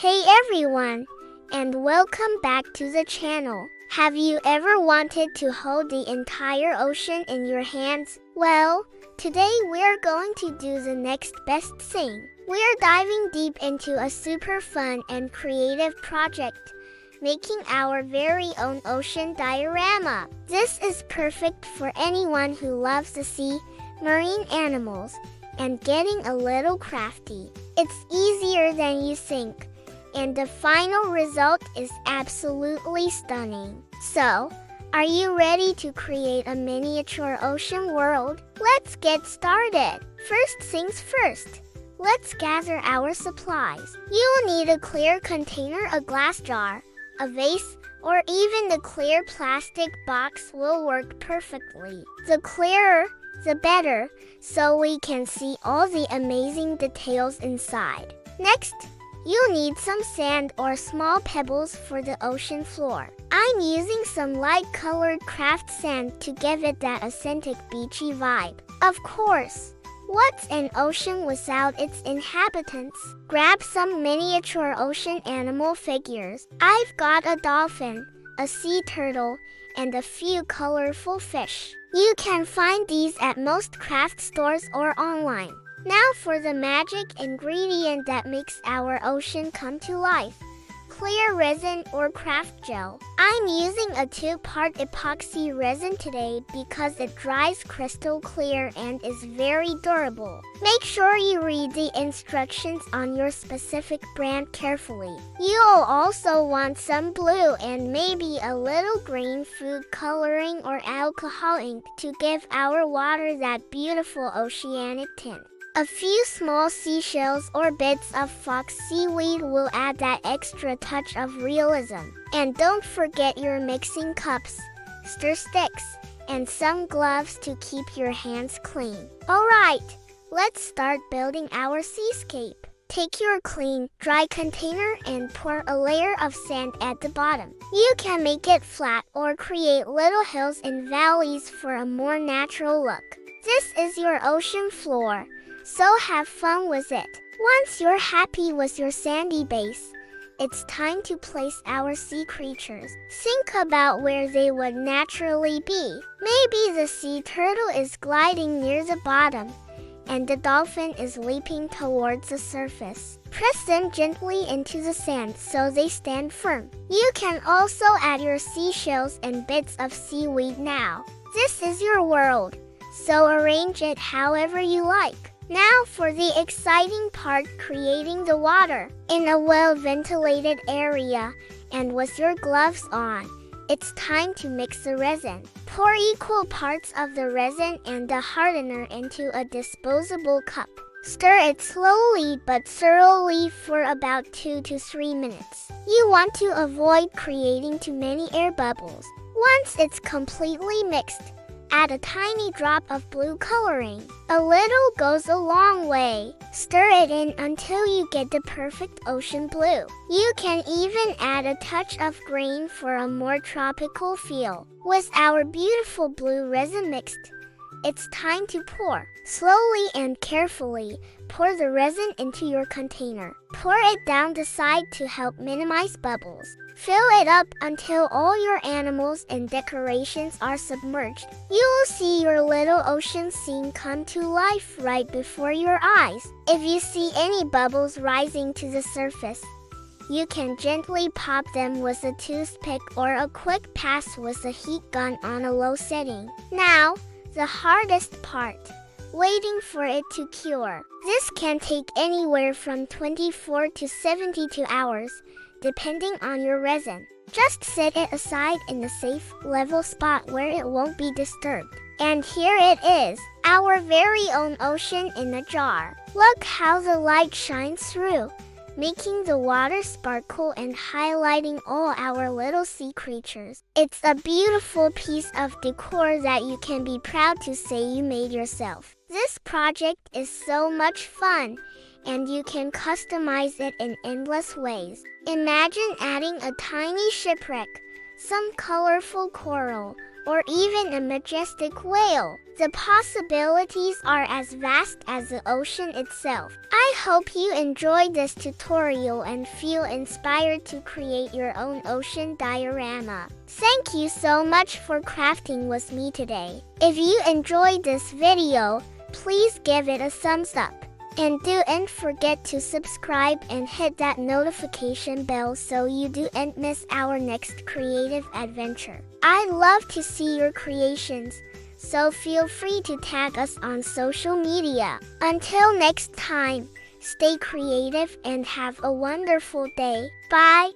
Hey everyone, and welcome back to the channel. Have you ever wanted to hold the entire ocean in your hands? Well, today we're going to do the next best thing. We're diving deep into a super fun and creative project, making our very own ocean diorama. This is perfect for anyone who loves the sea, marine animals, and getting a little crafty. It's easier than you think, and the final result is absolutely stunning. So, are you ready to create a miniature ocean world? Let's get started. First things first, let's gather our supplies. You'll need a clear container, a glass jar, a vase, or even the clear plastic box will work perfectly. The clearer, the better, so we can see all the amazing details inside. Next, you'll need some sand or small pebbles for the ocean floor. I'm using some light-colored craft sand to give it that authentic beachy vibe. Of course, what's an ocean without its inhabitants? Grab some miniature ocean animal figures. I've got a dolphin, a sea turtle, and a few colorful fish. You can find these at most craft stores or online. Now for the magic ingredient that makes our ocean come to life. Clear resin or craft gel. I'm using a 2-part epoxy resin today because it dries crystal clear and is very durable. Make sure you read the instructions on your specific brand carefully. You'll also want some blue and maybe a little green food coloring or alcohol ink to give our water that beautiful oceanic tint. A few small seashells or bits of fox seaweed will add that extra touch of realism. And don't forget your mixing cups, stir sticks, and some gloves to keep your hands clean. Alright, let's start building our seascape. Take your clean, dry container and pour a layer of sand at the bottom. You can make it flat or create little hills and valleys for a more natural look. This is your ocean floor, so have fun with it. Once you're happy with your sandy base, it's time to place our sea creatures. Think about where they would naturally be. Maybe the sea turtle is gliding near the bottom, and the dolphin is leaping towards the surface. Press them gently into the sand so they stand firm. You can also add your seashells and bits of seaweed now. This is your world, so arrange it however you like. Now for the exciting part, creating the water. In a well-ventilated area and with your gloves on, it's time to mix the resin. Pour equal parts of the resin and the hardener into a disposable cup. Stir it slowly but thoroughly for about 2 to 3 minutes. You want to avoid creating too many air bubbles. Once it's completely mixed, add a tiny drop of blue coloring. A little goes a long way. Stir it in until you get the perfect ocean blue. You can even add a touch of green for a more tropical feel. With our beautiful blue resin mixed, it's time to pour. Slowly and carefully, pour the resin into your container. Pour it down the side to help minimize bubbles. Fill it up until all your animals and decorations are submerged. You will see your little ocean scene come to life right before your eyes. If you see any bubbles rising to the surface, you can gently pop them with a toothpick or a quick pass with a heat gun on a low setting. Now, the hardest part, waiting for it to cure. This can take anywhere from 24 to 72 hours, depending on your resin. Just set it aside in a safe, level spot where it won't be disturbed. And here it is, our very own ocean in a jar. Look how the light shines through, making the water sparkle and highlighting all our little sea creatures. It's a beautiful piece of decor that you can be proud to say you made yourself. This project is so much fun, and you can customize it in endless ways. Imagine adding a tiny shipwreck, some colorful coral, or even a majestic whale. The possibilities are as vast as the ocean itself. I hope you enjoyed this tutorial and feel inspired to create your own ocean diorama. Thank you so much for crafting with me today. If you enjoyed this video, please give it a thumbs up. And don't forget to subscribe and hit that notification bell so you don't miss our next creative adventure. I love to see your creations, so feel free to tag us on social media. Until next time, stay creative and have a wonderful day. Bye!